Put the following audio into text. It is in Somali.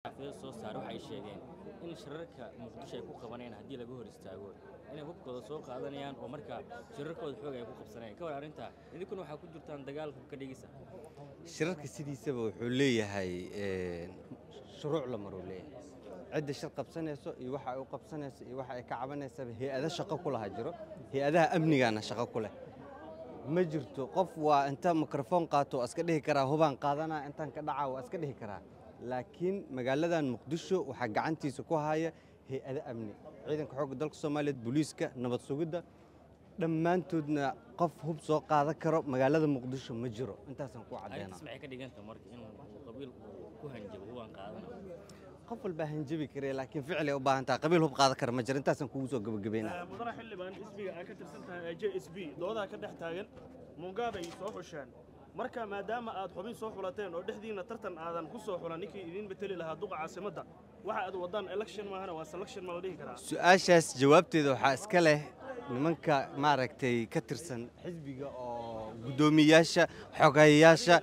xaflada soo saar waxay sheegeen in shirarka muqdisho ay ku qabanayaan haddii laga hor istaago inay hubkooda soo qaadanayaan oo marka shirarkooda xoog ay ku qabsanayaan ka war arrinta idinkuna waxa ku jirtaan dagaal hubka dhigisa shirarka sidiisaba wuxuu leeyahay shuruuc la maro leeyahay cidda shir qabsanayso iyo waxa ay u qabsanayso iyo waxa ay ka cabanayso hay'adaha shaqo ku laha jiro hay'adaha amnigaana shaqo ku leh ma jirto qof waa inta mikrafoon qaato iska dhihi karaa hubaan qaadanaa intaan ka dhacaa waa iska dhihi karaa laakiin magaaladan muqdisho waxaa gacantiisa ku haya hay'ado amni ciidanka xoogga dalka Soomaaliyeed booliiska nabad sugidda dhammaantoodna qof hub soo qaadan karo magaalada muqdisho ma jiro intaasan ku cadeynaa maxay ka dhiganta marka in qabiil ku hanjabo hubaan qaadana qof walba hanjabi kare laakiin ficil ay u baahan tahay qabiil hub qaadan kara ma jiro intaasan kugu soo gabagabeynaa mudane xildhibaan isbiga aan ka tirsan tahay JSB doodaha ka dhex taagan Mugabe ay soo xushaan marka maadaama aad xubin soo xulateen oo dhexdiina tartan aadan ku soo xulan ninkii idin beteli lahaa duqa caasimadda waxa aad wadaan election maahana waa selection ma la dhihi karaa su'aashaas jawaabteeda waxaa iska leh nimanka maaragtay ka tirsan xisbiga oo gudoomiyaasha xogayaasha